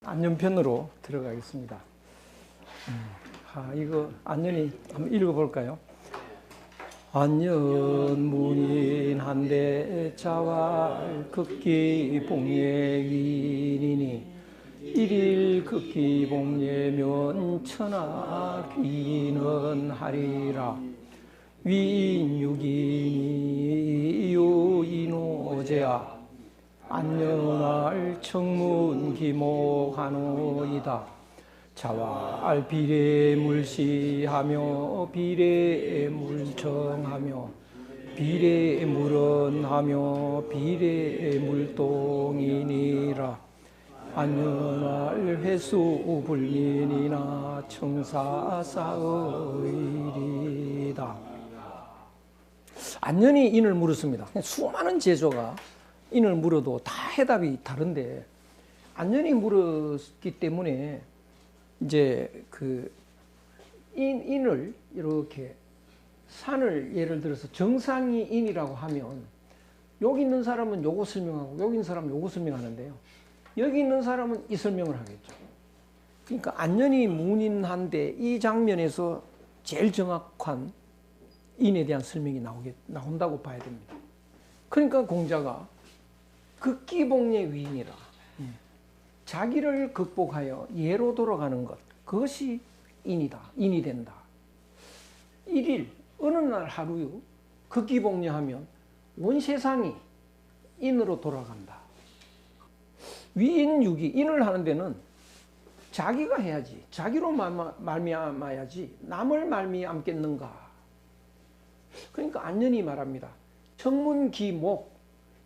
안년편으로 들어가겠습니다. 이거 안년이 한번 읽어볼까요? 안년 문인한데 자왈 극기 복례인이니 일일 극기 복례면 천하 귀인은 하리라. 위인육인이 요인오제야 안녕할 청문 기목하노이다. 자왈 비례 물시하며 비례 물청하며 비례 물언하며 비례 물동이니라. 안녕할 회수 불민이나 청사사의리다. 안년이 인을 물었습니다. 수많은 제조가 인을 물어도 다 해답이 다른데 안년이 물었기 때문에 이제 그 인을 이렇게 산을 예를 들어서 정상이 인이라고 하면 여기 있는 사람은 요거 설명하고 여기 있는 사람은 요거 설명하는데요. 여기 있는 사람은 이 설명을 하겠죠. 그러니까 안년이 문인한데 이 장면에서 제일 정확한 인에 대한 설명이 나온다고 봐야 됩니다. 그러니까 공자가 극기복례 위인이라. 자기를 극복하여 예로 돌아가는 것, 그것이 인이다. 인이 된다. 일일 어느 날 하루요 극기복례하면 온 세상이 인으로 돌아간다. 위인육이 인을 하는 데는 자기가 해야지. 자기로 말미암아야지. 남을 말미암겠는가. 그러니까 안년이 말합니다. 청문기목,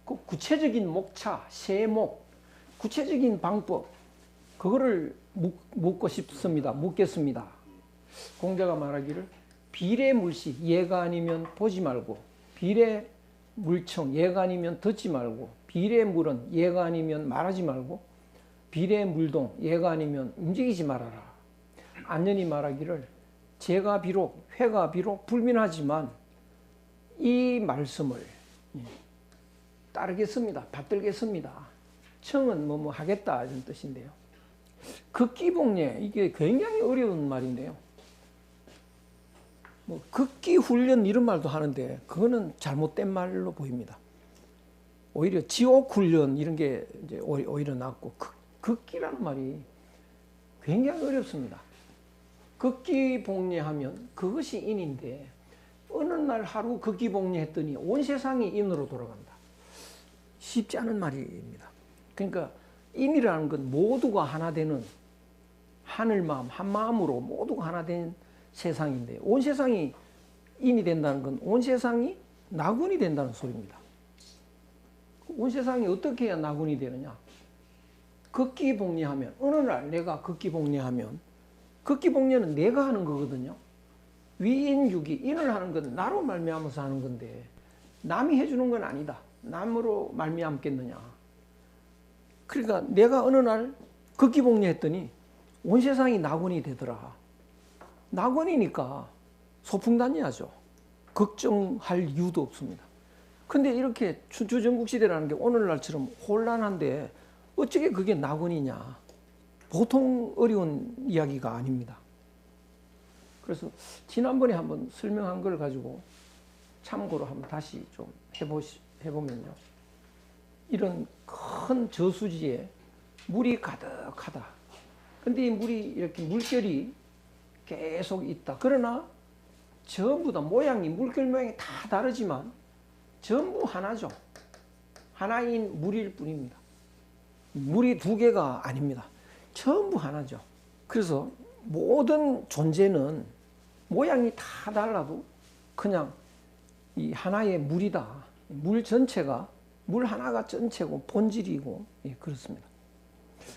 그 구체적인 목차, 세목, 구체적인 방법, 그거를 묻고 싶습니다. 묻겠습니다. 공자가 말하기를 비례물시, 얘가 아니면 보지 말고, 비례물청, 얘가 아니면 듣지 말고, 비례물은 얘가 아니면 말하지 말고, 비례물동, 얘가 아니면 움직이지 말아라. 안년이 말하기를 제가 비록, 회가 비록 불민하지만 이 말씀을 따르겠습니다. 받들겠습니다. 청은 뭐 하겠다 이런 뜻인데요. 극기복례 이게 굉장히 어려운 말인데요. 뭐 극기훈련 이런 말도 하는데 그거는 잘못된 말로 보입니다. 오히려 지옥훈련 이런 게 이제 오히려 낫고 극기라는 말이 굉장히 어렵습니다. 극기복례하면 그것이 인인데 어느 날 하루 극기복례했더니 온 세상이 인으로 돌아간다. 쉽지 않은 말입니다. 그러니까 인이라는 건 모두가 하나 되는 하늘마음, 한마음으로 모두가 하나 된 세상인데 온 세상이 인이 된다는 건 온 세상이 나군이 된다는 소리입니다. 온 세상이 어떻게 해야 나군이 되느냐? 극기복례하면 어느 날 내가 극기복례하면 극기복례는 내가 하는 거거든요. 위인육이 인을 하는 건 나로 말미암아서 하는 건데 남이 해주는 건 아니다. 남으로 말미암겠느냐. 그러니까 내가 어느 날 극기복례했더니 온 세상이 낙원이 되더라. 낙원이니까 소풍다녀야죠. 걱정할 이유도 없습니다. 근데 이렇게 춘추전국시대라는 게 오늘날처럼 혼란한데 어떻게 그게 낙원이냐. 보통 어려운 이야기가 아닙니다. 그래서 지난번에 한번 설명한 걸 가지고 참고로 한번 다시 좀 해보면요. 이런 큰 저수지에 물이 가득하다. 근데 이 물이 이렇게 물결이 계속 있다. 그러나 전부 다 모양이, 물결 모양이 다 다르지만 전부 하나죠. 하나인 물일 뿐입니다. 물이 두 개가 아닙니다. 전부 하나죠. 그래서 모든 존재는 모양이 다 달라도 그냥 이 하나의 물이다. 물 전체가, 물 하나가 전체고 본질이고, 예, 그렇습니다.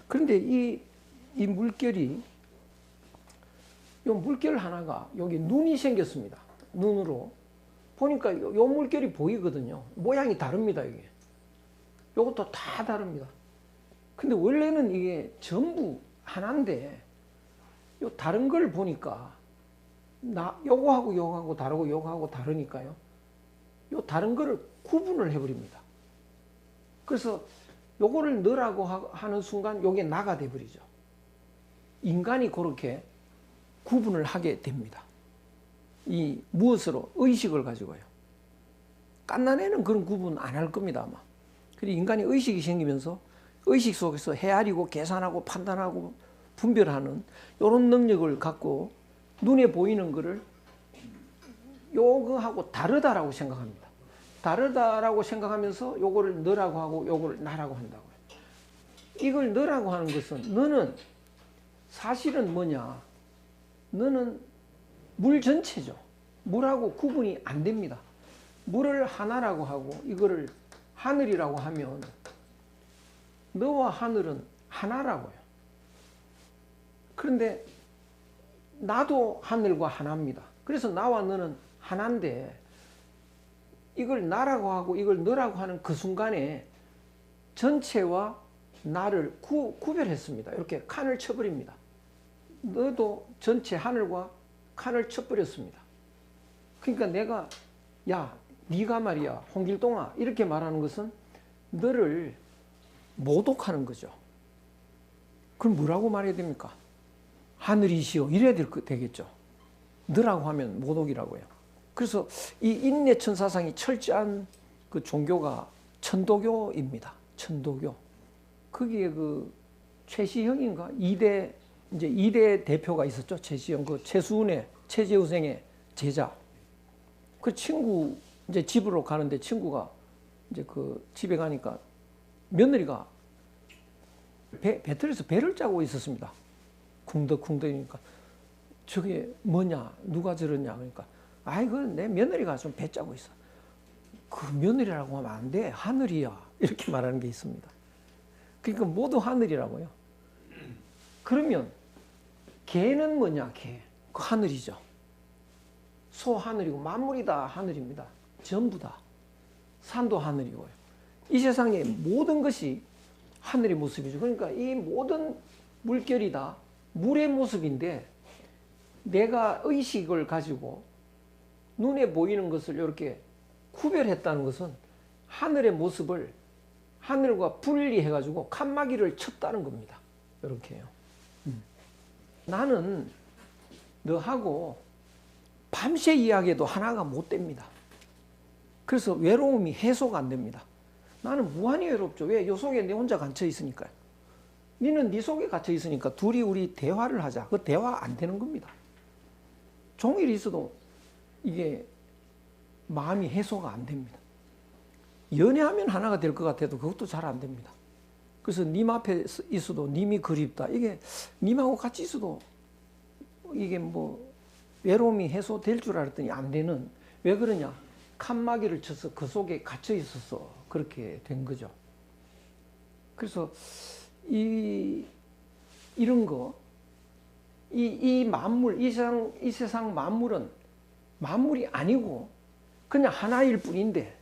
그런데 이 물결이, 요 물결 하나가 여기 눈이 생겼습니다. 눈으로. 보니까 요 물결이 보이거든요. 모양이 다릅니다, 이게. 요것도 다 다릅니다. 근데 원래는 이게 전부 하나인데, 요 다른 걸 보니까 요거하고 요거하고 다르고 요거하고 다르니까요. 요 다른 거를 구분을 해버립니다. 그래서 요거를 너라고 하는 순간 요게 나가 돼버리죠. 인간이 그렇게 구분을 하게 됩니다. 이 무엇으로? 의식을 가지고요. 갓난애는 그런 구분 안 할 겁니다, 아마. 그리고 인간이 의식이 생기면서 의식 속에서 헤아리고 계산하고 판단하고 분별하는 이런 능력을 갖고 눈에 보이는 거를 요거하고 다르다라고 생각합니다. 다르다라고 생각하면서 요거를 너라고 하고 요거를 나라고 한다고요. 이걸 너라고 하는 것은 너는 사실은 뭐냐? 너는 물 전체죠. 물하고 구분이 안 됩니다. 물을 하나라고 하고 이거를 하늘이라고 하면 너와 하늘은 하나라고요. 그런데 나도 하늘과 하나입니다. 그래서 나와 너는 하나인데 이걸 나라고 하고 이걸 너라고 하는 그 순간에 전체와 나를 구별했습니다. 이렇게 칸을 쳐버립니다. 너도 전체 하늘과 칸을 쳐버렸습니다. 그러니까 내가 야 네가 말이야 홍길동아 이렇게 말하는 것은 너를 모독하는 거죠. 그럼 뭐라고 말해야 됩니까? 하늘이시여 이래야 되겠죠. 너라고 하면 모독이라고요. 그래서 이 인내천사상이 철저한 그 종교가 천도교입니다. 천도교. 거기에 그 최시형인가? 이대 대표가 있었죠. 최시형. 그 최수은의 최재우생의 제자. 그 친구 이제 집으로 가는데 친구가 이제 그 집에 가니까 며느리가 배틀에서 배를 짜고 있었습니다. 쿵덕쿵덕이니까 저게 뭐냐 누가 저러냐 그러니까 아이 그 내 며느리가 좀 배 짜고 있어. 그 며느리라고 하면 안 돼. 하늘이야. 이렇게 말하는 게 있습니다. 그러니까 모두 하늘이라고요. 그러면 개는 뭐냐 개. 그 하늘이죠. 소 하늘이고 만물이 다 하늘입니다. 전부 다. 산도 하늘이고요. 이 세상의 모든 것이 하늘의 모습이죠. 그러니까 이 모든 물결이 다 물의 모습인데 내가 의식을 가지고 눈에 보이는 것을 이렇게 구별했다는 것은 하늘의 모습을 하늘과 분리해가지고 칸막이를 쳤다는 겁니다. 이렇게요. 나는 너하고 밤새 이야기해도 하나가 못 됩니다. 그래서 외로움이 해소가 안 됩니다. 나는 무한히 외롭죠. 왜? 요 속에 내 혼자 갇혀 있으니까요. 니는 네 속에 갇혀 있으니까 둘이 우리 대화를 하자. 그 대화 안 되는 겁니다. 종일 있어도 이게 마음이 해소가 안 됩니다. 연애하면 하나가 될 것 같아도 그것도 잘 안 됩니다. 그래서 님 앞에 있어도 님이 그립다. 이게 님하고 같이 있어도 이게 뭐 외로움이 해소될 줄 알았더니 안 되는. 왜 그러냐? 칸막이를 쳐서 그 속에 갇혀 있어서 그렇게 된 거죠. 그래서 이런 거, 이 만물, 이 세상 만물은 만물이 아니고 그냥 하나일 뿐인데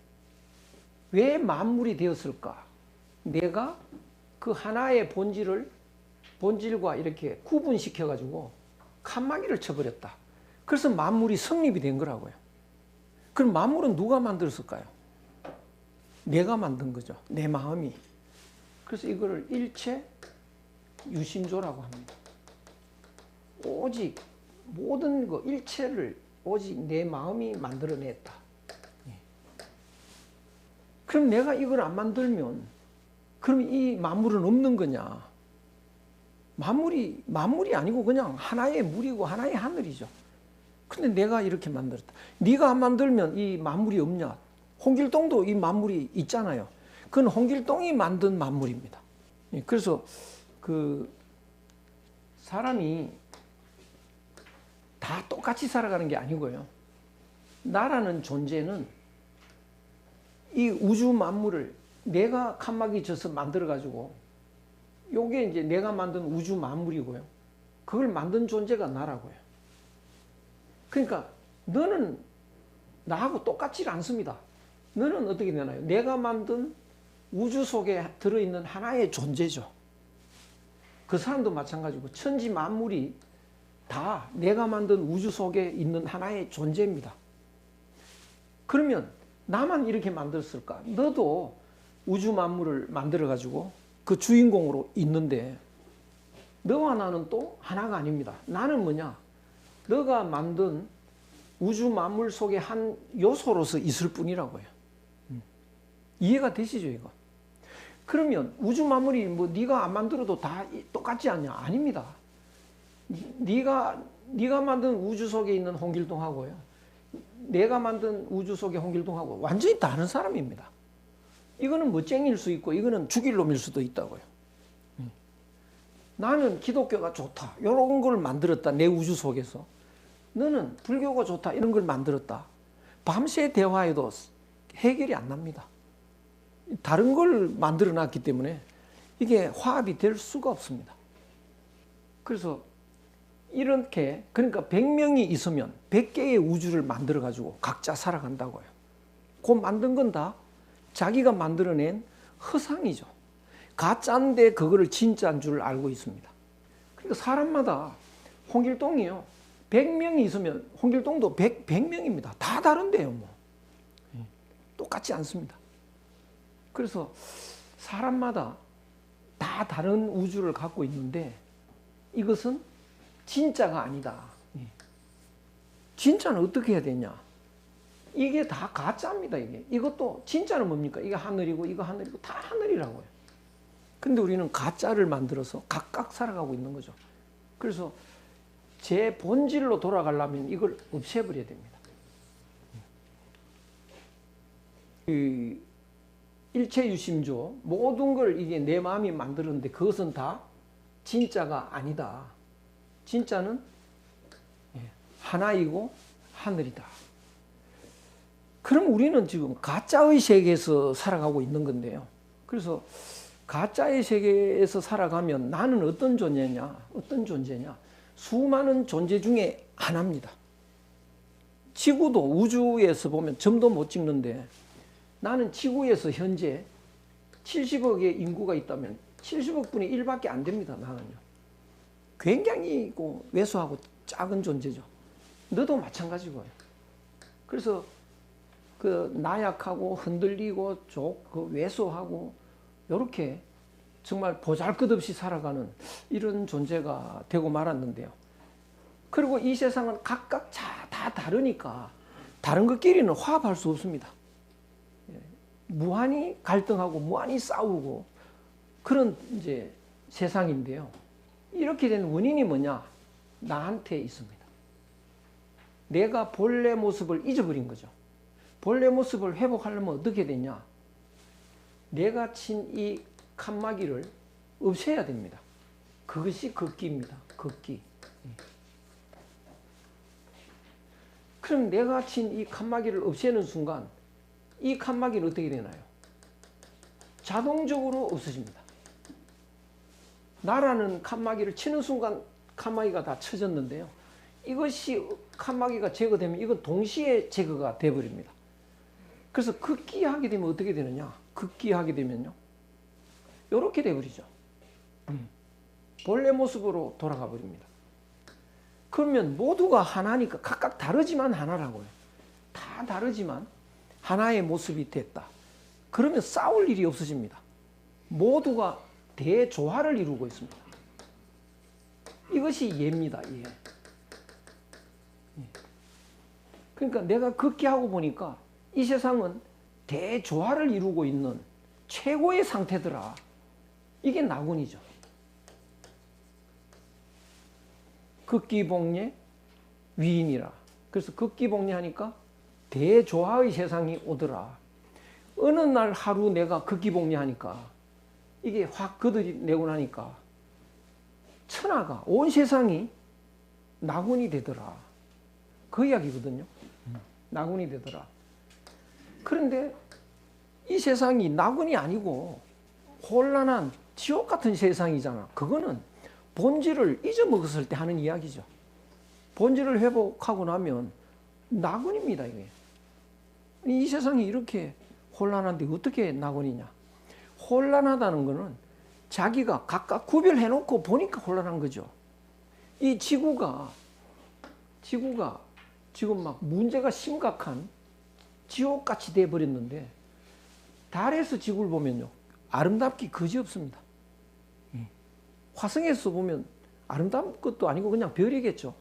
왜 만물이 되었을까? 내가 그 하나의 본질과 이렇게 구분시켜가지고 칸막이를 쳐버렸다. 그래서 만물이 성립이 된 거라고요. 그럼 만물은 누가 만들었을까요? 내가 만든 거죠. 내 마음이. 그래서 이거를 일체 유심조라고 합니다. 오직 모든 거 일체를 오직 내 마음이 만들어냈다. 그럼 내가 이걸 안 만들면 그럼 이 만물은 없는 거냐? 만물이 아니고 그냥 하나의 물이고 하나의 하늘이죠. 근데 내가 이렇게 만들었다. 네가 안 만들면 이 만물이 없냐? 홍길동도 이 만물이 있잖아요. 그건 홍길동이 만든 만물입니다. 그래서 그 사람이 다 똑같이 살아가는 게 아니고요. 나라는 존재는 이 우주 만물을 내가 칸막이 져서 만들어가지고 요게 이제 내가 만든 우주 만물이고요. 그걸 만든 존재가 나라고요. 그러니까 너는 나하고 똑같지 않습니다. 너는 어떻게 되나요? 내가 만든 우주 속에 들어있는 하나의 존재죠. 그 사람도 마찬가지고 천지 만물이 다 내가 만든 우주 속에 있는 하나의 존재입니다. 그러면 나만 이렇게 만들었을까? 너도 우주 만물을 만들어가지고 그 주인공으로 있는데 너와 나는 또 하나가 아닙니다. 나는 뭐냐? 너가 만든 우주 만물 속의 한 요소로서 있을 뿐이라고요. 이해가 되시죠, 이거? 그러면 우주 만물이 뭐 네가 안 만들어도 다 똑같지 않냐? 아닙니다. 네가 만든 우주 속에 있는 홍길동하고요, 내가 만든 우주 속의 홍길동하고 완전히 다른 사람입니다. 이거는 멋쟁이일 수 있고 이거는 죽일 놈일 수도 있다고요. 나는 기독교가 좋다, 이런 걸 만들었다, 내 우주 속에서. 너는 불교가 좋다, 이런 걸 만들었다. 밤새 대화해도 해결이 안 납니다. 다른 걸 만들어 놨기 때문에 이게 화합이 될 수가 없습니다. 그래서 이렇게, 그러니까 100명이 있으면 100개의 우주를 만들어 가지고 각자 살아간다고요. 그 만든 건 다 자기가 만들어낸 허상이죠. 가짜인데 그거를 진짜인 줄 알고 있습니다. 그러니까 사람마다, 홍길동이요, 100명이 있으면 홍길동도 100명입니다. 다 다른데요, 뭐. 똑같지 않습니다. 그래서 사람마다 다 다른 우주를 갖고 있는데 이것은 진짜가 아니다. 진짜는 어떻게 해야 되냐? 이게 다 가짜입니다. 이것도 진짜는 뭡니까? 이게 하늘이고 이거 하늘이고 다 하늘이라고요. 근데 우리는 가짜를 만들어서 각각 살아가고 있는 거죠. 그래서 제 본질로 돌아가려면 이걸 없애버려야 됩니다. 일체유심조, 모든 걸 이게 내 마음이 만들었는데 그것은 다 진짜가 아니다. 진짜는 하나이고 하늘이다. 그럼 우리는 지금 가짜의 세계에서 살아가고 있는 건데요. 그래서 가짜의 세계에서 살아가면 나는 어떤 존재냐? 어떤 존재냐? 수많은 존재 중에 하나입니다. 지구도 우주에서 보면 점도 못 찍는데 나는 지구에서 현재 70억의 인구가 있다면 70억 분의 1밖에 안 됩니다. 나는요. 굉장히 왜소하고 작은 존재죠. 너도 마찬가지고요. 그래서 그 나약하고 흔들리고 왜소하고 이렇게 정말 보잘것없이 살아가는 이런 존재가 되고 말았는데요. 그리고 이 세상은 각각 다 다르니까 다른 것끼리는 화합할 수 없습니다. 무한히 갈등하고 무한히 싸우고 그런 이제 세상인데요. 이렇게 된 원인이 뭐냐? 나한테 있습니다. 내가 본래 모습을 잊어버린 거죠. 본래 모습을 회복하려면 어떻게 되냐? 내가 친 이 칸막이를 없애야 됩니다. 그것이 극기입니다. 극기. 그럼 내가 친 이 칸막이를 없애는 순간 이 칸막이는 어떻게 되나요? 자동적으로 없어집니다. 나라는 칸막이를 치는 순간 칸막이가 다 쳐졌는데요. 이것이 칸막이가 제거되면 이건 동시에 제거가 되어버립니다. 그래서 극기하게 되면 어떻게 되느냐? 극기하게 되면요, 이렇게 되어버리죠. 본래 모습으로 돌아가 버립니다. 그러면 모두가 하나니까 각각 다르지만 하나라고요. 다 다르지만 하나의 모습이 됐다. 그러면 싸울 일이 없어집니다. 모두가 대조화를 이루고 있습니다. 이것이 예입니다. 예. 그러니까 내가 극기하고 보니까 이 세상은 대조화를 이루고 있는 최고의 상태더라. 이게 나군이죠. 극기복례 위인이라. 그래서 극기복례하니까 대조화의 세상이 오더라. 어느 날 하루 내가 극기복례하니까 이게 확 걷어내고 나니까 천하가, 온 세상이 나군이 되더라. 그 이야기거든요. 나군이 되더라. 그런데 이 세상이 나군이 아니고 혼란한 지옥 같은 세상이잖아. 그거는 본질을 잊어먹었을 때 하는 이야기죠. 본질을 회복하고 나면 나군입니다. 이게. 이 세상이 이렇게 혼란한데 어떻게 나군이냐. 혼란하다는 거는 자기가 각각 구별해놓고 보니까 혼란한 거죠. 이 지구가 지금 막 문제가 심각한 지옥같이 돼버렸는데 달에서 지구를 보면요, 아름답기 그지없습니다. 화성에서 보면 아름다운 것도 아니고 그냥 별이겠죠.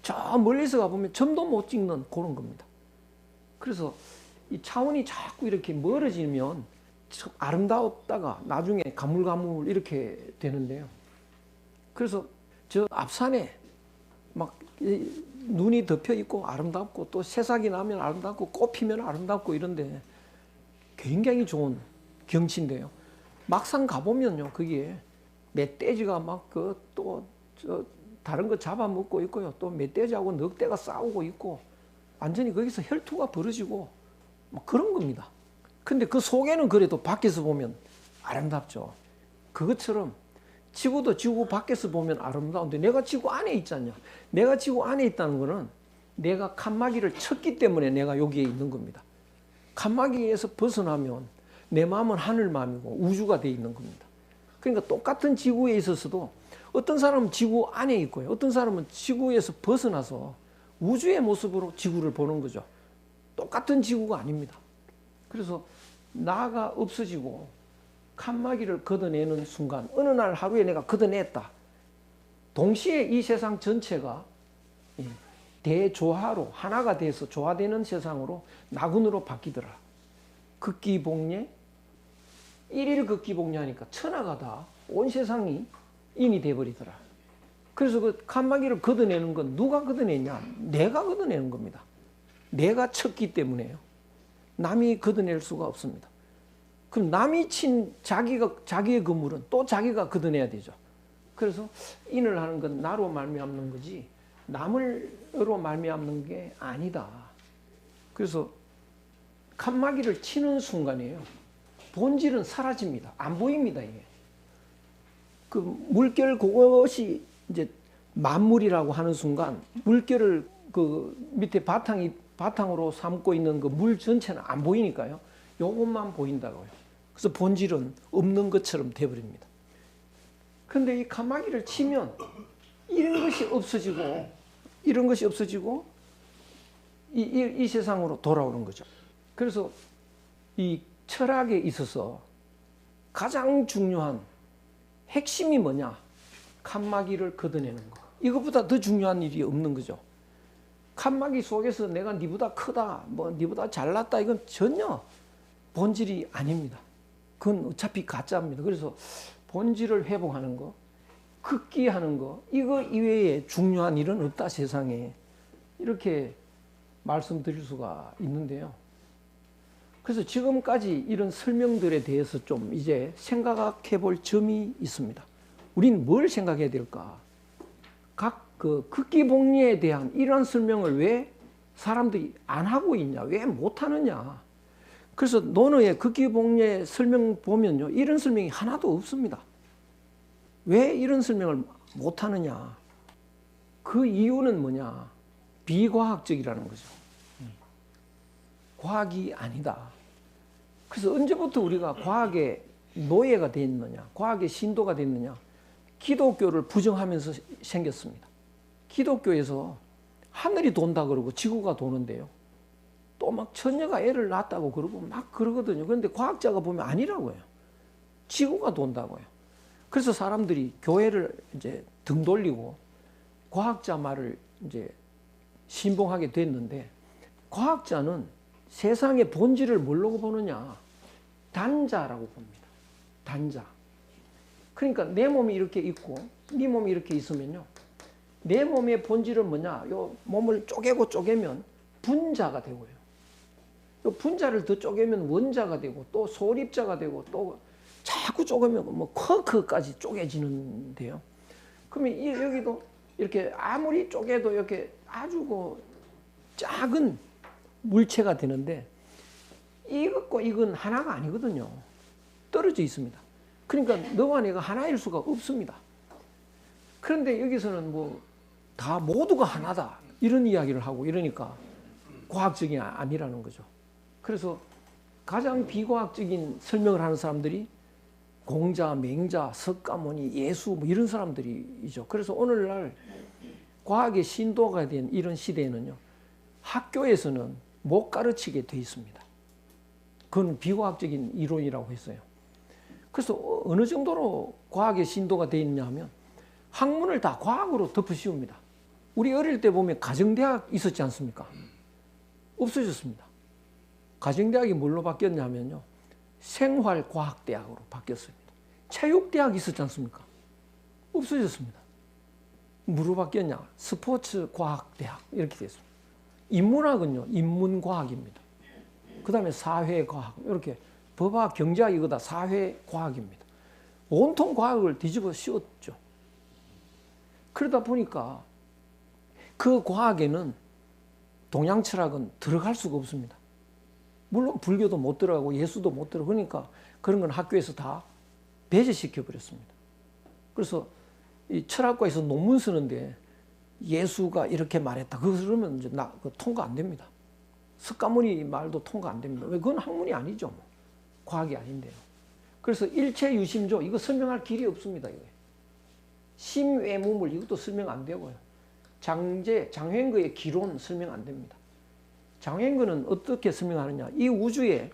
저 멀리서 가보면 점도 못 찍는 그런 겁니다. 그래서 이 차원이 자꾸 이렇게 멀어지면 아름다웠다가 나중에 가물가물 이렇게 되는데요. 그래서 저 앞산에 막 눈이 덮여 있고 아름답고 또 새싹이 나면 아름답고 꽃 피면 아름답고 이런데 굉장히 좋은 경치인데요. 막상 가보면요, 거기에 멧돼지가 막 또 다른 거 잡아먹고 있고요. 또 멧돼지하고 늑대가 싸우고 있고 완전히 거기서 혈투가 벌어지고 뭐 그런 겁니다. 근데 그 속에는 그래도 밖에서 보면 아름답죠. 그것처럼 지구도 지구 밖에서 보면 아름다운데 내가 지구 안에 있잖냐. 내가 지구 안에 있다는 거는 내가 칸막이를 쳤기 때문에 내가 여기에 있는 겁니다. 칸막이에서 벗어나면 내 마음은 하늘 마음이고 우주가 되어 있는 겁니다. 그러니까 똑같은 지구에 있어서도 어떤 사람은 지구 안에 있고요. 어떤 사람은 지구에서 벗어나서 우주의 모습으로 지구를 보는 거죠. 똑같은 지구가 아닙니다. 그래서 나가 없어지고 칸막이를 걷어내는 순간 어느 날 하루에 내가 걷어냈다. 동시에 이 세상 전체가 대조화로 하나가 돼서 조화되는 세상으로 나군으로 바뀌더라. 극기복례, 일일 극기복례 하니까 천하가 다 온 세상이 인이 돼버리더라. 그래서 그 칸막이를 걷어내는 건 누가 걷어내냐? 내가 걷어내는 겁니다. 내가 쳤기 때문에요. 남이 걷어낼 수가 없습니다. 그럼 남이 친 자기의 건물은 또 자기가 걷어내야 되죠. 그래서 인을 하는 건 나로 말미암는 거지 남으로 말미암는 게 아니다. 그래서 칸막이를 치는 순간이에요. 본질은 사라집니다. 안 보입니다, 이게. 그 물결 그것이 이제 만물이라고 하는 순간 물결을 그 밑에 바탕으로 삼고 있는 그 물 전체는 안 보이니까요. 요것만 보인다고요. 그래서 본질은 없는 것처럼 돼버립니다. 그런데 이 칸막이를 치면 이런 것이 없어지고 이 세상으로 돌아오는 거죠. 그래서 이 철학에 있어서 가장 중요한 핵심이 뭐냐? 칸막이를 걷어내는 거. 이것보다 더 중요한 일이 없는 거죠. 칸막이 속에서 내가 니보다 크다, 뭐 니보다 잘났다, 이건 전혀 본질이 아닙니다. 그건 어차피 가짜입니다. 그래서 본질을 회복하는 거, 극기하는 거, 이거 이외에 중요한 일은 없다, 세상에. 이렇게 말씀드릴 수가 있는데요. 그래서 지금까지 이런 설명들에 대해서 좀 이제 생각해 볼 점이 있습니다. 우린 뭘 생각해야 될까? 각 그 극기복리에 대한 이러한 설명을 왜 사람들이 안 하고 있냐? 왜 못 하느냐? 그래서 논어의 극기복리의 설명 보면요. 이런 설명이 하나도 없습니다. 왜 이런 설명을 못 하느냐? 그 이유는 뭐냐? 비과학적이라는 거죠. 과학이 아니다. 그래서 언제부터 우리가 과학의 노예가 됐느냐, 과학의 신도가 됐느냐, 기독교를 부정하면서 생겼습니다. 기독교에서 하늘이 돈다 그러고 지구가 도는데요. 또 막 처녀가 애를 낳았다고 그러고 막 그러거든요. 그런데 과학자가 보면 아니라고요. 지구가 돈다고요. 그래서 사람들이 교회를 이제 등 돌리고 과학자 말을 이제 신봉하게 됐는데, 과학자는 세상의 본질을 뭘로 보느냐? 단자라고 봅니다. 단자. 그러니까 내 몸이 이렇게 있고 네 몸이 이렇게 있으면요. 내 몸의 본질은 뭐냐? 요 몸을 쪼개면 분자가 되고요. 요 분자를 더 쪼개면 원자가 되고 또 소립자가 되고 또 자꾸 쪼개면 뭐 쿼크까지 쪼개지는데요. 그러면 여기도 이렇게 아무리 쪼개도 이렇게 아주 그 작은 물체가 되는데 이것과 이건 하나가 아니거든요. 떨어져 있습니다. 그러니까 너와 내가 하나일 수가 없습니다. 그런데 여기서는 뭐 다 모두가 하나다 이런 이야기를 하고 이러니까 과학적이 아니라는 거죠. 그래서 가장 비과학적인 설명을 하는 사람들이 공자, 맹자, 석가모니, 예수 뭐 이런 사람들이죠. 그래서 오늘날 과학의 신도가 된 이런 시대에는요. 학교에서는 못 가르치게 돼 있습니다. 그건 비과학적인 이론이라고 했어요. 그래서 어느 정도로 과학의 신도가 되어 있냐 하면 학문을 다 과학으로 덮어씌웁니다. 우리 어릴 때 보면 가정대학 있었지 않습니까? 없어졌습니다. 가정대학이 뭘로 바뀌었냐면요. 생활과학대학으로 바뀌었습니다. 체육대학 있었지 않습니까? 없어졌습니다. 뭐로 바뀌었냐? 스포츠과학대학 이렇게 됐습니다. 인문학은요. 인문과학입니다. 그 다음에 사회과학 이렇게 법학, 경제학 이거 다 사회과학입니다. 온통 과학을 뒤집어 씌웠죠. 그러다 보니까 그 과학에는 동양 철학은 들어갈 수가 없습니다. 물론 불교도 못 들어가고 예수도 못 들어가고 그러니까 그런 건 학교에서 다 배제시켜 버렸습니다. 그래서 이 철학과에서 논문 쓰는데 예수가 이렇게 말했다. 그러면 이제 통과 안 됩니다. 석가모니 말도 통과 안 됩니다. 왜? 그건 학문이 아니죠. 뭐. 과학이 아닌데요. 그래서 일체 유심조 이거 설명할 길이 없습니다. 이게. 심외무물 이것도 설명 안 되고요. 장횡거의 기론 설명 안 됩니다. 장횡거는 어떻게 설명하느냐. 이 우주에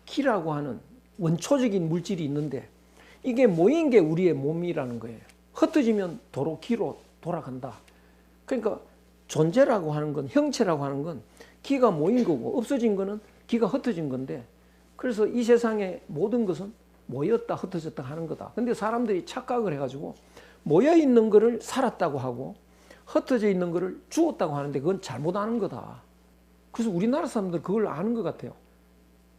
기라고 하는 원초적인 물질이 있는데 이게 모인 게 우리의 몸이라는 거예요. 흩어지면 도로 기로 돌아간다. 그러니까 존재라고 하는 건, 형체라고 하는 건 기가 모인 거고 없어진 거는 기가 흩어진 건데 그래서 이 세상의 모든 것은 모였다 흩어졌다 하는 거다. 근데 사람들이 착각을 해가지고 모여 있는 거를 살았다고 하고 흩어져 있는 거를 죽었다고 하는데 그건 잘못하는 거다. 그래서 우리나라 사람들 그걸 아는 것 같아요.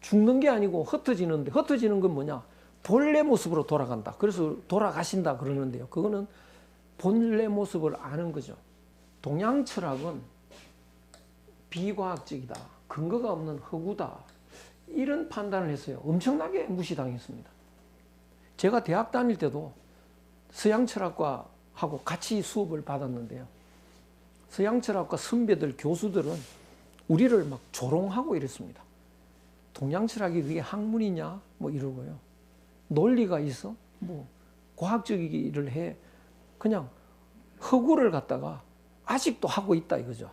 죽는 게 아니고 흩어지는데 흩어지는 건 뭐냐? 본래 모습으로 돌아간다. 그래서 돌아가신다 그러는데요. 그거는 본래 모습을 아는 거죠. 동양 철학은 비과학적이다. 근거가 없는 허구다. 이런 판단을 했어요. 엄청나게 무시당했습니다. 제가 대학 다닐 때도 서양 철학과하고 같이 수업을 받았는데요. 서양 철학과 선배들, 교수들은 우리를 막 조롱하고 이랬습니다. 동양 철학이 그게 학문이냐? 뭐 이러고요. 논리가 있어? 뭐 과학적이기를 해. 그냥 허구를 갖다가 아직도 하고 있다 이거죠.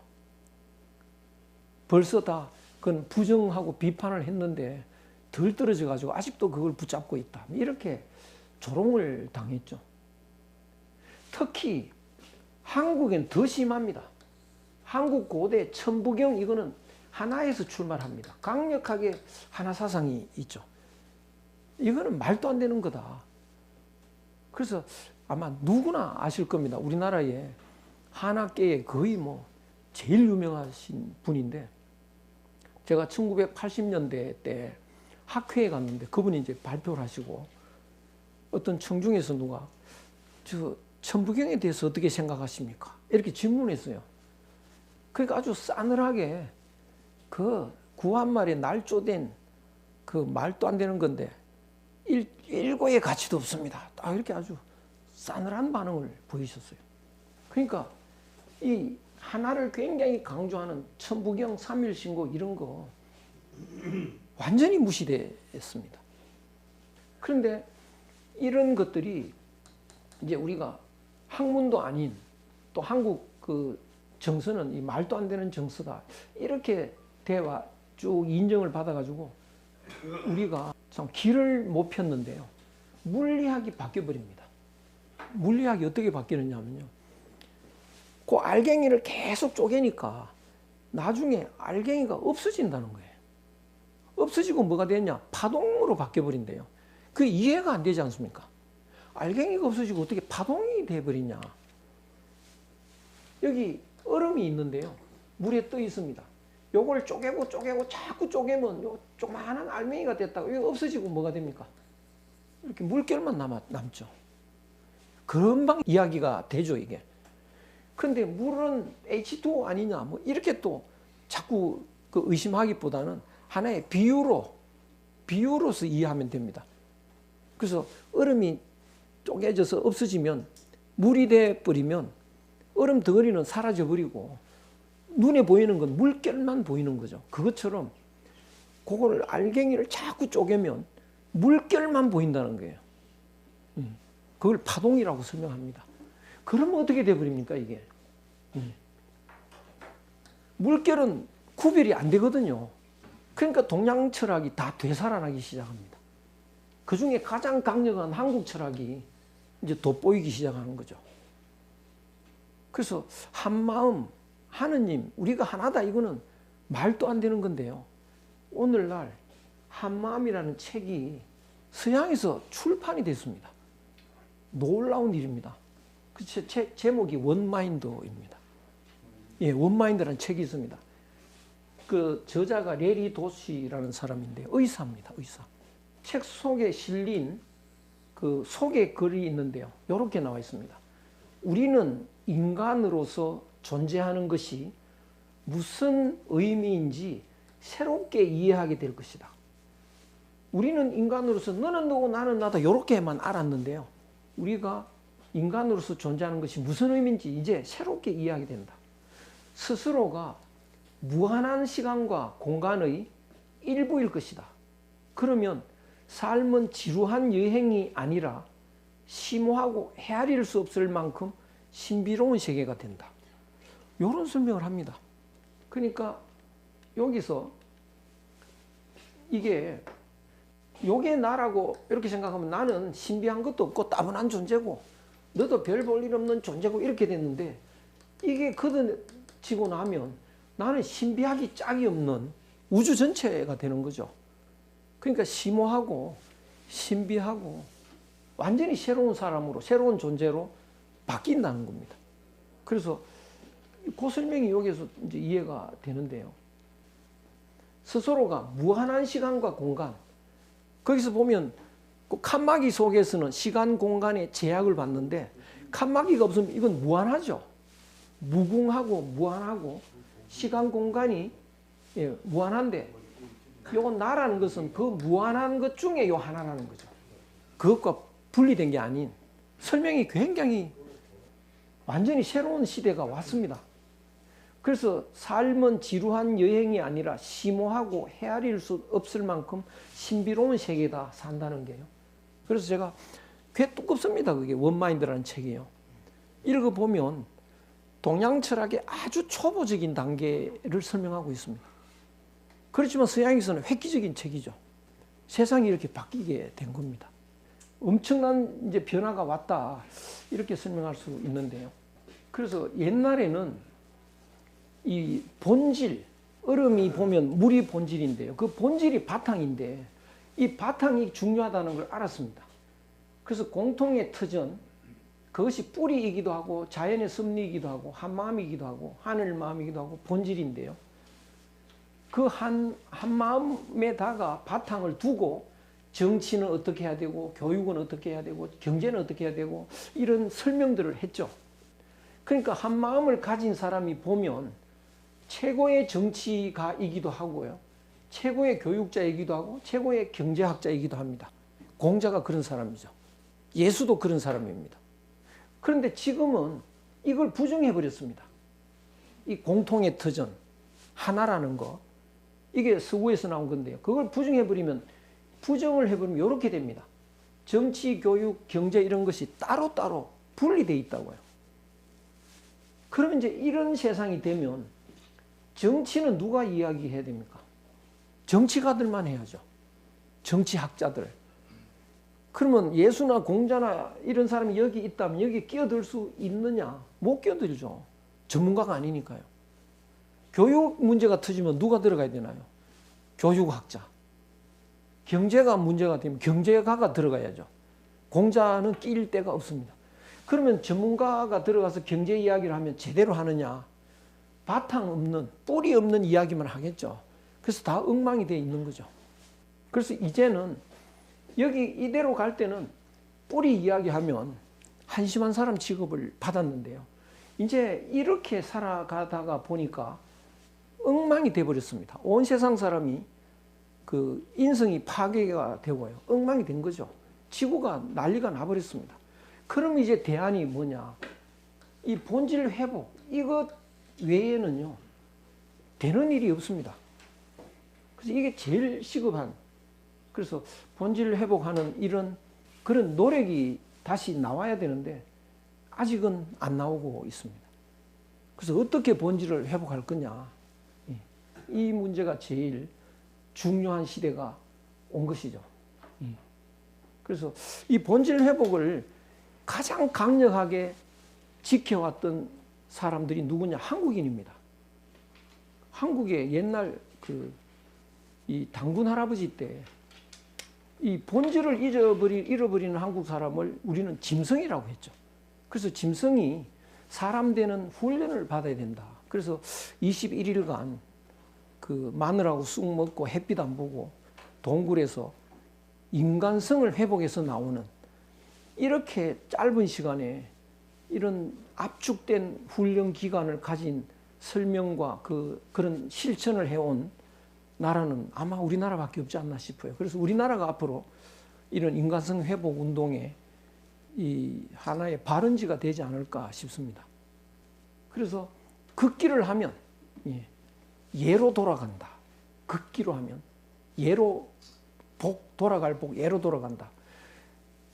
벌써 다 그건 부정하고 비판을 했는데 덜 떨어져 가지고 아직도 그걸 붙잡고 있다. 이렇게 조롱을 당했죠. 특히 한국엔 더 심합니다. 한국 고대 천부경 이거는 하나에서 출발합니다. 강력하게 하나 사상이 있죠. 이거는 말도 안 되는 거다. 그래서 아마 누구나 아실 겁니다. 우리나라에 한학계에 거의 뭐 제일 유명하신 분인데 제가 1980년대 때 학회에 갔는데 그분이 이제 발표를 하시고 어떤 청중에서 누가 저 천부경에 대해서 어떻게 생각하십니까? 이렇게 질문했어요. 그러니까 아주 싸늘하게 그 구한말에 날조된 그 말도 안 되는 건데 일고의 가치도 없습니다. 이렇게 아주 싸늘한 반응을 보이셨어요. 그러니까 이 하나를 굉장히 강조하는 천부경, 삼일신고 이런 거 완전히 무시됐습니다. 그런데 이런 것들이 이제 우리가 학문도 아닌 또 한국 그 정서는 이 말도 안 되는 정서다. 이렇게 대화 쭉 인정을 받아가지고 우리가 참 길을 못 폈는데요. 물리학이 바뀌어버립니다. 물리학이 어떻게 바뀌느냐면요. 그 알갱이를 계속 쪼개니까 나중에 알갱이가 없어진다는 거예요. 없어지고 뭐가 됐냐? 파동으로 바뀌어버린대요. 그게 이해가 안 되지 않습니까? 알갱이가 없어지고 어떻게 파동이 돼버리냐? 여기 얼음이 있는데요. 물에 떠 있습니다. 요걸 쪼개고 자꾸 쪼개면 요 조그마한 알맹이가 됐다가 이거 없어지고 뭐가 됩니까? 이렇게 물결만 남죠. 금방 이야기가 되죠, 이게. 그런데 물은 H2O 아니냐, 뭐 이렇게 또 자꾸 그 의심하기보다는 하나의 비유로서 이해하면 됩니다. 그래서 얼음이 쪼개져서 없어지면 물이 돼 버리면 얼음 덩어리는 사라져 버리고 눈에 보이는 건 물결만 보이는 거죠. 그것처럼 그걸 알갱이를 자꾸 쪼개면 물결만 보인다는 거예요. 그걸 파동이라고 설명합니다. 그러면 어떻게 돼버립니까 이게? 물결은 구별이 안 되거든요. 그러니까 동양 철학이 다 되살아나기 시작합니다. 그 중에 가장 강력한 한국 철학이 이제 돋보이기 시작하는 거죠. 그래서 한마음, 하느님, 우리가 하나다, 이거는 말도 안 되는 건데요. 오늘날 한마음이라는 책이 서양에서 출판이 됐습니다. 놀라운 일입니다. 그 제목이 원마인드입니다. 예, 원마인드라는 책이 있습니다. 그 저자가 레리 도시라는 사람인데 의사입니다. 의사. 책 속에 실린 그 소개 글이 있는데요. 이렇게 나와 있습니다. 우리는 인간으로서 존재하는 것이 무슨 의미인지 새롭게 이해하게 될 것이다. 우리는 인간으로서 너는 너고 나는 나다 이렇게만 알았는데요. 우리가 인간으로서 존재하는 것이 무슨 의미인지 이제 새롭게 이해하게 된다. 스스로가 무한한 시간과 공간의 일부일 것이다. 그러면 삶은 지루한 여행이 아니라 심오하고 헤아릴 수 없을 만큼 신비로운 세계가 된다. 이런 설명을 합니다. 그러니까 여기서 요게 나라고 이렇게 생각하면 나는 신비한 것도 없고 따분한 존재고 너도 별 볼 일 없는 존재고 이렇게 됐는데 이게 거듭지고 나면 나는 신비하기 짝이 없는 우주 전체가 되는 거죠. 그러니까 심오하고 신비하고 완전히 새로운 사람으로, 새로운 존재로 바뀐다는 겁니다. 그래서 그 설명이 여기서 이제 이해가 되는데요. 스스로가 무한한 시간과 공간, 거기서 보면 칸막이 속에서는 시간 공간의 제약을 받는데 칸막이가 없으면 이건 무한하죠. 무궁하고 무한하고 시간 공간이 무한한데 요 나라는 것은 그 무한한 것 중에 요 하나라는 거죠. 그것과 분리된 게 아닌 설명이 굉장히 완전히 새로운 시대가 왔습니다. 그래서 삶은 지루한 여행이 아니라 심오하고 헤아릴 수 없을 만큼 신비로운 세계다 산다는 게요. 그래서 제가 꽤 두껍습니다. 그게 원마인드라는 책이에요. 읽어보면 동양 철학의 아주 초보적인 단계를 설명하고 있습니다. 그렇지만 서양에서는 획기적인 책이죠. 세상이 이렇게 바뀌게 된 겁니다. 엄청난 이제 변화가 왔다 이렇게 설명할 수 있는데요. 그래서 옛날에는 이 본질, 얼음이 보면 물이 본질인데요. 그 본질이 바탕인데 이 바탕이 중요하다는 걸 알았습니다. 그래서 공통의 터전, 그것이 뿌리이기도 하고 자연의 섭리이기도 하고 한마음이기도 하고 하늘 마음이기도 하고 본질인데요. 그 한마음에다가 바탕을 두고 정치는 어떻게 해야 되고 교육은 어떻게 해야 되고 경제는 어떻게 해야 되고 이런 설명들을 했죠. 그러니까 한마음을 가진 사람이 보면 최고의 정치가이기도 하고요. 최고의 교육자이기도 하고 최고의 경제학자이기도 합니다. 공자가 그런 사람이죠. 예수도 그런 사람입니다. 그런데 지금은 이걸 부정해버렸습니다. 이 공통의 터전, 하나라는 거, 이게 서구에서 나온 건데요. 그걸 부정을 해버리면 이렇게 됩니다. 정치, 교육, 경제 이런 것이 따로따로 분리되어 있다고요. 그러면 이제 이런 세상이 되면 정치는 누가 이야기해야 됩니까? 정치가들만 해야죠. 정치학자들. 그러면 예수나 공자나 이런 사람이 여기 있다면 여기 끼어들 수 있느냐? 못 끼어들죠. 전문가가 아니니까요. 교육 문제가 터지면 누가 들어가야 되나요? 교육학자. 경제가 문제가 되면 경제가가 들어가야죠. 공자는 끼일 데가 없습니다. 그러면 전문가가 들어가서 경제 이야기를 하면 제대로 하느냐? 바탕 없는, 뿌리 없는 이야기만 하겠죠. 그래서 다 엉망이 되어 있는 거죠. 그래서 이제는 여기 이대로 갈 때는 뿌리 이야기하면 한심한 사람 취급을 받았는데요. 이제 이렇게 살아가다가 보니까 엉망이 돼버렸습니다. 온 세상 사람이 그 인성이 파괴가 되고요. 엉망이 된 거죠. 지구가 난리가 나버렸습니다. 그럼 이제 대안이 뭐냐? 이 본질 회복, 이것 외에는요, 되는 일이 없습니다. 그래서 이게 제일 시급한, 그래서 본질 회복하는 이런 그런 노력이 다시 나와야 되는데 아직은 안 나오고 있습니다. 그래서 어떻게 본질을 회복할 거냐? 이 문제가 제일 중요한 시대가 온 것이죠. 그래서 이 본질 회복을 가장 강력하게 지켜왔던 사람들이 누구냐? 한국인입니다. 한국의 옛날 이 당군 할아버지 때 이 본질을 잃어버리는 한국 사람을 우리는 짐승이라고 했죠. 그래서 짐승이 사람 되는 훈련을 받아야 된다. 그래서 21일간 마늘하고 쑥 먹고 햇빛 안 보고 동굴에서 인간성을 회복해서 나오는 이렇게 짧은 시간에 이런 압축된 훈련 기간을 가진 설명과 그런 실천을 해온 나라는 아마 우리나라밖에 없지 않나 싶어요. 그래서 우리나라가 앞으로 이런 인간성 회복 운동에 이 하나의 발원지가 되지 않을까 싶습니다. 그래서 걷기를 하면 예로 돌아간다. 걷기로 하면 예로 돌아갈 복 예로 돌아간다.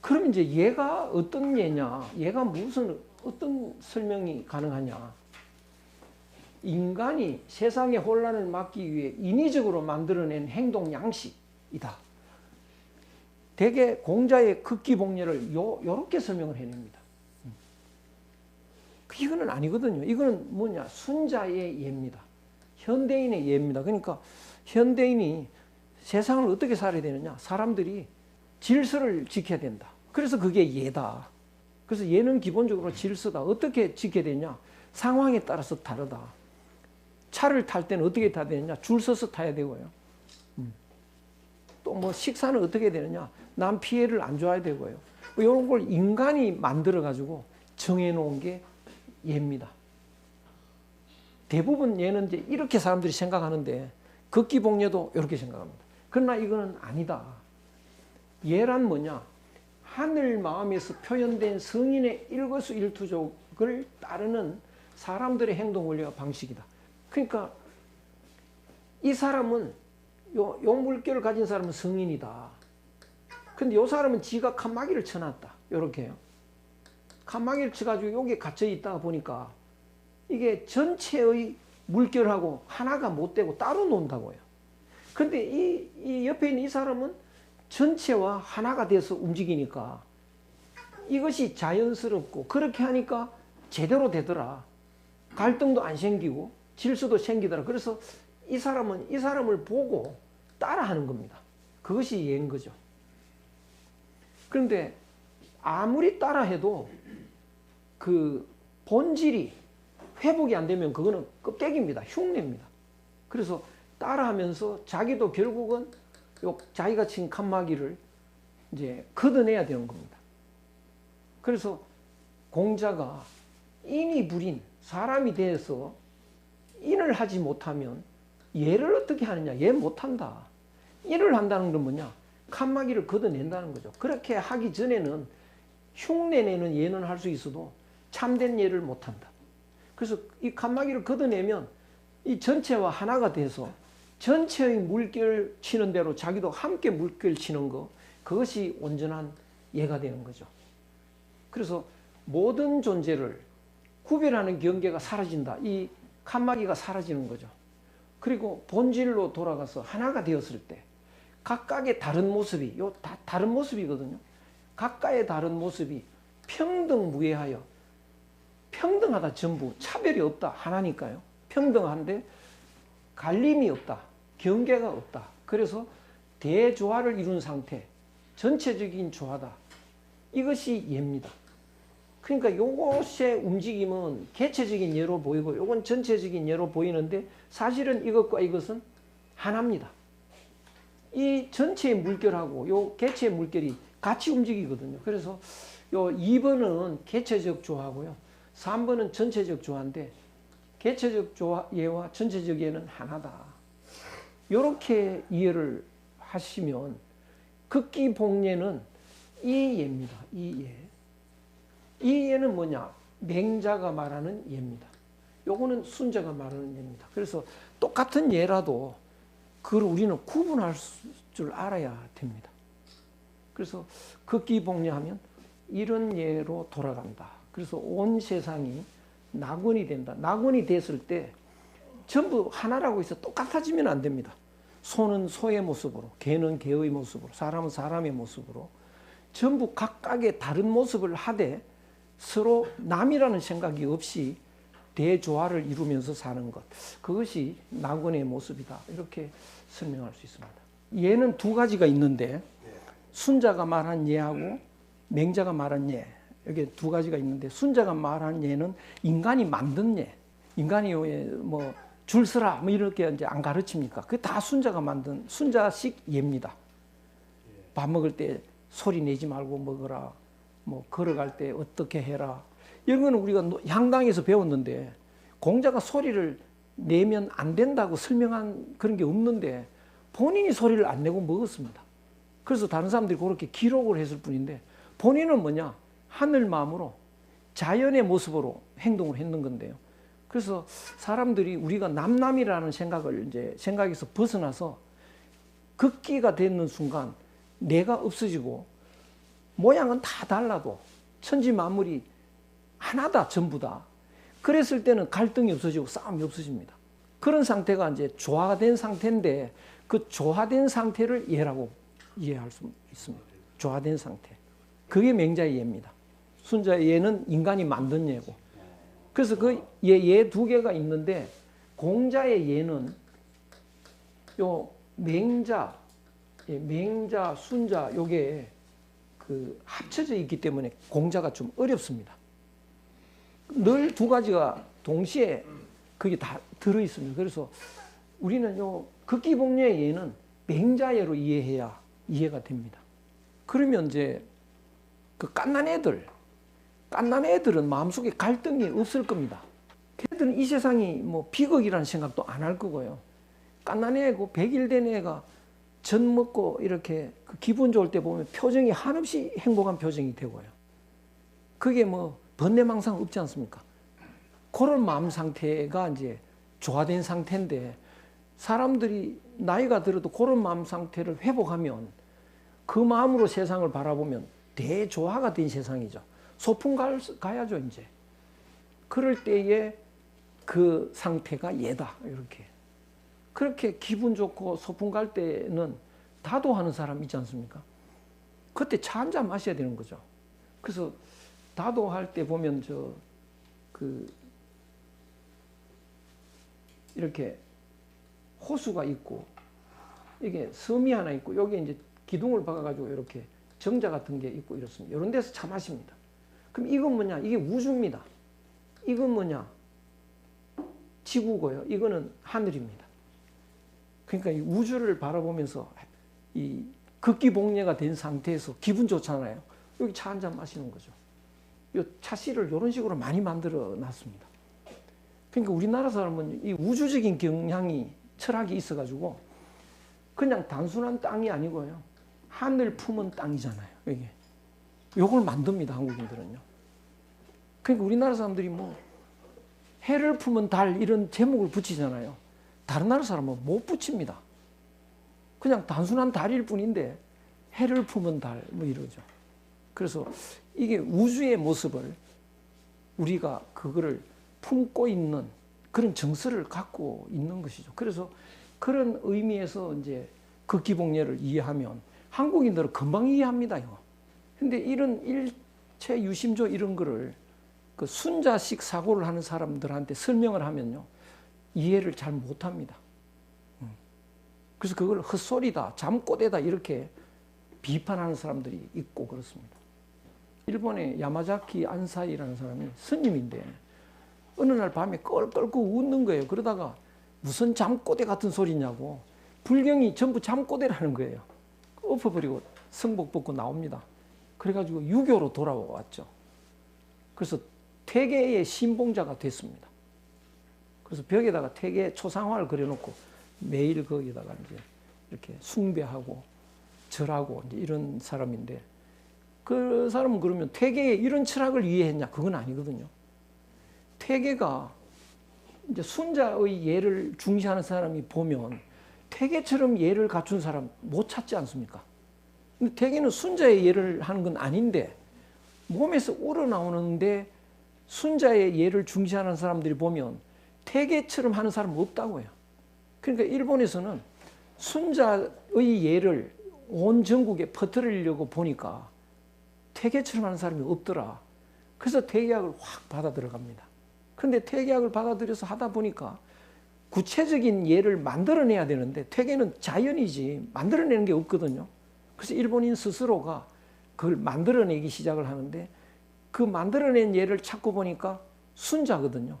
그럼 이제 얘가 어떤 예냐? 얘가 어떤 설명이 가능하냐? 인간이 세상의 혼란을 막기 위해 인위적으로 만들어낸 행동 양식이다. 대개 공자의 극기복례를 요렇게 설명을 해냅니다. 이거는 아니거든요. 이거는 뭐냐? 순자의 예입니다. 현대인의 예입니다. 그러니까 현대인이 세상을 어떻게 살아야 되느냐? 사람들이 질서를 지켜야 된다. 그래서 그게 예다. 그래서 예는 기본적으로 질서다. 어떻게 지켜야 되냐? 상황에 따라서 다르다. 차를 탈 때는 어떻게 타야 되느냐? 줄 서서 타야 되고요. 또 뭐 식사는 어떻게 해야 되느냐? 남 피해를 안 줘야 되고요. 이런 걸 인간이 만들어가지고 정해놓은 게 예입니다. 대부분 예는 이제 이렇게 사람들이 생각하는데 극기복례도 이렇게 생각합니다. 그러나 이거는 아니다. 예란 뭐냐? 하늘 마음에서 표현된 성인의 일거수일투족을 따르는 사람들의 행동 원리와 방식이다. 그러니까 이 사람은 요 물결을 가진 사람은 성인이다. 근데 요 사람은 지가 칸막이를 쳐놨다. 요렇게요. 칸막이를 쳐가지고 여기에 갇혀 있다 보니까 이게 전체의 물결하고 하나가 못 되고 따로 논다고요. 근데 이 옆에 있는 이 사람은 전체와 하나가 돼서 움직이니까 이것이 자연스럽고 그렇게 하니까 제대로 되더라. 갈등도 안 생기고 질서도 생기더라. 그래서 이 사람을 보고 따라하는 겁니다. 그것이 예인 거죠. 그런데 아무리 따라해도 그 본질이 회복이 안 되면 그거는 껍데기입니다. 흉내입니다. 그래서 따라하면서 자기도 결국은 자기가 친 칸막이를 이제 걷어내야 되는 겁니다. 그래서 공자가 인이 부린 사람이 돼서 인을 하지 못하면 예를 어떻게 하느냐? 예 못한다. 인을 한다는 건 뭐냐? 칸막이를 걷어낸다는 거죠. 그렇게 하기 전에는 흉내내는 예는 할 수 있어도 참된 예를 못한다. 그래서 이 칸막이를 걷어내면 이 전체와 하나가 돼서 전체의 물결 치는 대로 자기도 함께 물결 치는 거, 그것이 온전한 예가 되는 거죠. 그래서 모든 존재를 구별하는 경계가 사라진다. 이 칸막이가 사라지는 거죠. 그리고 본질로 돌아가서 하나가 되었을 때 각각의 다른 모습이 다 다른 모습이거든요. 각각의 다른 모습이 평등무해하여 평등하다. 전부 차별이 없다. 하나니까요. 평등한데 갈림이 없다. 경계가 없다. 그래서 대조화를 이룬 상태, 전체적인 조화다. 이것이 예입니다. 그러니까 요것의 움직임은 개체적인 예로 보이고 요건 전체적인 예로 보이는데 사실은 이것과 이것은 하나입니다. 이 전체의 물결하고 요 개체의 물결이 같이 움직이거든요. 그래서 요 2번은 개체적 조화고요. 3번은 전체적 조화인데 개체적 조화 예와 전체적 예는 하나다. 요렇게 이해를 하시면 극기복례는 이 예입니다. 이 예. 이 예는 뭐냐? 맹자가 말하는 예입니다. 요거는 순자가 말하는 예입니다. 그래서 똑같은 예라도 그걸 우리는 구분할 줄 알아야 됩니다. 그래서 극기복례하면 이런 예로 돌아간다. 그래서 온 세상이 낙원이 된다. 낙원이 됐을 때 전부 하나라고 해서 똑같아지면 안 됩니다. 소는 소의 모습으로, 개는 개의 모습으로, 사람은 사람의 모습으로 전부 각각의 다른 모습을 하되 서로 남이라는 생각이 없이 대조화를 이루면서 사는 것. 그것이 낙원의 모습이다. 이렇게 설명할 수 있습니다. 예는 두 가지가 있는데 순자가 말한 예하고 맹자가 말한 예. 여기 두 가지가 있는데 순자가 말한 예는 인간이 만든 예. 인간이 뭐 줄 서라 뭐 이렇게 이제 안 가르칩니까? 그게 다 순자가 만든 순자식 예입니다. 밥 먹을 때 소리 내지 말고 먹어라. 뭐 걸어갈 때 어떻게 해라. 이런 거는 우리가 향당에서 배웠는데 공자가 소리를 내면 안 된다고 설명한 그런 게 없는데 본인이 소리를 안 내고 먹었습니다. 그래서 다른 사람들이 그렇게 기록을 했을 뿐인데 본인은 뭐냐? 하늘 마음으로 자연의 모습으로 행동을 했는 건데요. 그래서 사람들이 우리가 남남이라는 생각을 이제 생각에서 벗어나서 극기가 되는 순간 내가 없어지고 모양은 다 달라도 천지 만물이 하나다 전부 다. 그랬을 때는 갈등이 없어지고 싸움이 없어집니다. 그런 상태가 이제 조화된 상태인데 그 조화된 상태를 예라고 이해할 수 있습니다. 조화된 상태. 그게 맹자의 예입니다. 순자의 예는 인간이 만든 예고. 그래서 그 예 두 개가 있는데 공자의 예는 요 맹자, 맹자, 순자 요게 그 합쳐져 있기 때문에 공자가 좀 어렵습니다. 늘 두 가지가 동시에 그게 다 들어 있습니다. 그래서 우리는 요 극기복례의 예는 맹자예로 이해해야 이해가 됩니다. 그러면 이제 그 갓난 애들은 마음속에 갈등이 없을 겁니다. 걔들은 이 세상이 뭐 비극이라는 생각도 안 할 거고요. 갓난 애고 100일 된 애가 젖 먹고 이렇게 그 기분 좋을 때 보면 표정이 한없이 행복한 표정이 되고요. 그게 뭐 번뇌망상 없지 않습니까? 그런 마음 상태가 이제 조화된 상태인데 사람들이 나이가 들어도 그런 마음 상태를 회복하면 그 마음으로 세상을 바라보면 대조화가 된 세상이죠. 소풍 가야죠, 이제. 그럴 때에 그 상태가 예다, 이렇게. 그렇게 기분 좋고 소풍 갈 때는 다도하는 사람 있지 않습니까? 그때 차 한 잔 마셔야 되는 거죠. 그래서 다도할 때 보면 이렇게 호수가 있고 이게 섬이 하나 있고 여기 이제 기둥을 박아가지고 이렇게 정자 같은 게 있고 이렇습니다. 이런 데서 차 마십니다. 그럼 이건 뭐냐? 이게 우주입니다. 이건 뭐냐? 지구고요. 이거는 하늘입니다. 그러니까 이 우주를 바라보면서 이 극기복례가 된 상태에서 기분 좋잖아요. 여기 차 한 잔 마시는 거죠. 이 차씨를 이런 식으로 많이 만들어 놨습니다. 그러니까 우리나라 사람은 이 우주적인 경향이 철학이 있어가지고 그냥 단순한 땅이 아니고요. 하늘 품은 땅이잖아요. 이게. 요걸 만듭니다. 한국인들은요. 그러니까 우리나라 사람들이 뭐 해를 품은 달 이런 제목을 붙이잖아요. 다른 나라 사람은 못 붙입니다. 그냥 단순한 달일 뿐인데 해를 품은 달 뭐 이러죠. 그래서 이게 우주의 모습을 우리가 그거를 품고 있는 그런 정서를 갖고 있는 것이죠. 그래서 그런 의미에서 이제 극기복례를 이해하면 한국인들은 금방 이해합니다, 이거. 근데 이런 일체 유심조 이런 거를 그 순자식 사고를 하는 사람들한테 설명을 하면요. 이해를 잘 못합니다. 그래서 그걸 헛소리다, 잠꼬대다 이렇게 비판하는 사람들이 있고 그렇습니다. 일본의 야마자키 안사이라는 사람이 스님인데 어느 날 밤에 껄껄 웃는 거예요. 그러다가 무슨 잠꼬대 같은 소리냐고 불경이 전부 잠꼬대라는 거예요. 엎어버리고 성복 벗고 나옵니다. 그래가지고 유교로 돌아왔죠. 그래서 퇴계의 신봉자가 됐습니다. 그래서 벽에다가 퇴계 초상화를 그려놓고 매일 거기다가 이제 이렇게 숭배하고 절하고 이제 이런 사람인데 그 사람은 그러면 퇴계의 이런 철학을 이해했냐? 그건 아니거든요. 퇴계가 이제 순자의 예를 중시하는 사람이 보면 퇴계처럼 예를 갖춘 사람 못 찾지 않습니까? 근데 퇴계는 순자의 예를 하는 건 아닌데 몸에서 우러나오는데 순자의 예를 중시하는 사람들이 보면 퇴계처럼 하는 사람은 없다고요. 그러니까 일본에서는 순자의 예를 온 전국에 퍼뜨리려고 보니까 퇴계처럼 하는 사람이 없더라. 그래서 퇴계학을 확 받아 들어갑니다. 근데 퇴계학을 받아들여서 하다 보니까 구체적인 예를 만들어내야 되는데 퇴계는 자연이지 만들어내는 게 없거든요. 그래서 일본인 스스로가 그걸 만들어내기 시작을 하는데 그 만들어낸 예를 찾고 보니까 순자거든요.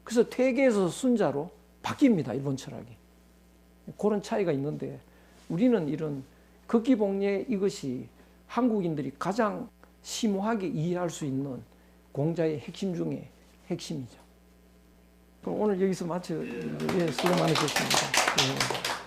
그래서 퇴계에서 순자로 바뀝니다. 일본 철학이. 그런 차이가 있는데 우리는 이런 극기복례 이것이 한국인들이 가장 심오하게 이해할 수 있는 공자의 핵심 중에 핵심이죠. 그럼 오늘 여기서 마쳐. 예, 수고 많으셨습니다. 예.